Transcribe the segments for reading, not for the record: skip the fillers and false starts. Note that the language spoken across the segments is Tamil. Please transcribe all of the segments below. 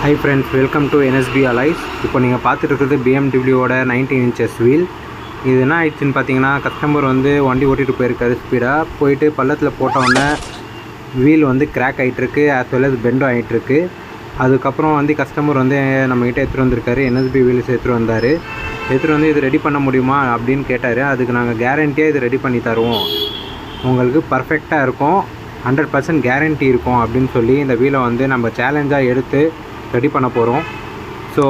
Hi friends, welcome to NSB Allies. இப்போ நீங்கள் பார்த்துட்டு இருக்கிறது BMWவோட 19 inches வீல். இது என்ன ஆயிடுச்சுன்னு பார்த்தீங்கன்னா, கஸ்டமர் வந்து வண்டி ஓட்டிகிட்டு போயிருக்காரு ஸ்பீடாக போயிட்டு பள்ளத்தில் போட்டோன்னே வீல் வந்து கிராக் ஆகிட்டுருக்கு, ஆஸ் வெல் அஸ் பெண்டும் ஆகிட்டுருக்கு. அதுக்கப்புறம் வந்து கஸ்டமர் வந்து நம்மக்கிட்ட எடுத்துகிட்டு வந்திருக்காரு, NSB வீல்ஸ் எடுத்துகிட்டு வந்தார். எடுத்துகிட்டு வந்து இது ரெடி பண்ண முடியுமா அப்படின்னு கேட்டார். அதுக்கு நாங்கள் கேரண்டியாக இது ரெடி பண்ணி தருவோம், உங்களுக்கு பர்ஃபெக்டாக இருக்கும், 100% கேரண்டி இருக்கும் அப்படின்னு சொல்லி இந்த வீலை வந்து நம்ம சேலஞ்சாக எடுத்து ரெடி பண்ண போகிறோம். ஸோ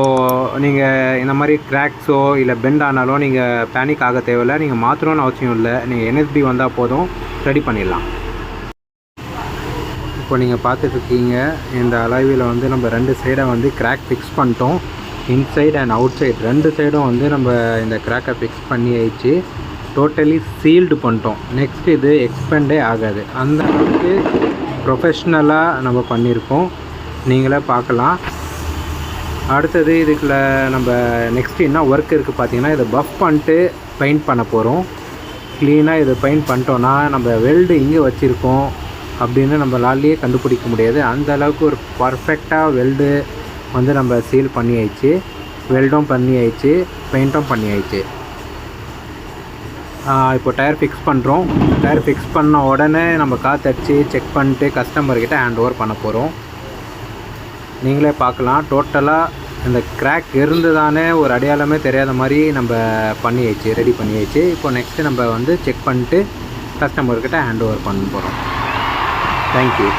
நீங்கள் இந்த மாதிரி கிராக்ஸோ இல்லை பெண்ட் ஆனாலோ நீங்கள் பேனிக் ஆக தேவையில்லை, நீங்கள் மாற்றணும்னு அவசியம் இல்லை. நீங்கள் NSB வந்தால் போதும், ரெடி பண்ணிடலாம். இப்போ நீங்கள் பார்த்துட்ருக்கீங்க, இந்த அலாய்வில் வந்து நம்ம 2 சைடை வந்து கிராக் ஃபிக்ஸ் பண்ணிட்டோம். இன்சைட் அண்ட் அவுட் சைட் 2 சைடும் வந்து நம்ம இந்த கிராக்கை ஃபிக்ஸ் பண்ணி ஆயிடுச்சு. டோட்டலி சீல்டு பண்ணிட்டோம். நெக்ஸ்ட் இது எக்ஸ்பெண்டே ஆகாது, அந்த அளவுக்கு ப்ரொஃபஷ்னலாக நம்ம பண்ணியிருக்கோம், நீங்களே பார்க்கலாம். அடுத்தது இதுக்குள்ள நம்ம நெக்ஸ்ட் என்ன ஒர்க் இருக்குது பார்த்தீங்கன்னா, இதை பஃப் பண்ணிட்டு பெயிண்ட் பண்ண போகிறோம். க்ளீனாக இதை பெயிண்ட் பண்ணிட்டோன்னா நம்ம வெல்டு இங்கே வச்சுருக்கோம் அப்படின்னு நம்ம லாலியே கண்டுபிடிக்க முடியாது. அந்த அளவுக்கு ஒரு பர்ஃபெக்டாக வெல்டு வந்து நம்ம சீல் பண்ணி ஆயிடுச்சு, வெல்டும் பண்ணி ஆயிடுச்சு, பெயிண்ட்டும் பண்ணி ஆயிடுச்சு. இப்போ டயர் ஃபிக்ஸ் பண்ணுறோம். டயர் ஃபிக்ஸ் பண்ண உடனே நம்ம காற்றடிச்சு செக் பண்ணிட்டு கஸ்டமர்கிட்ட ஹேண்ட் ஓவர் பண்ண போகிறோம். நீங்களே பார்க்கலாம், டோட்டலாக இந்த கிராக் இருந்ததானே ஒரு அடையாளமே தெரியாத மாதிரி நம்ம பண்ணியாச்சு, ரெடி பண்ணியாச்சு. இப்போ நெக்ஸ்ட்டு நம்ம வந்து செக் பண்ணிட்டு கஸ்டமர்கிட்ட ஹேண்ட் ஓவர் பண்ண போகிறோம். தேங்க்யூ.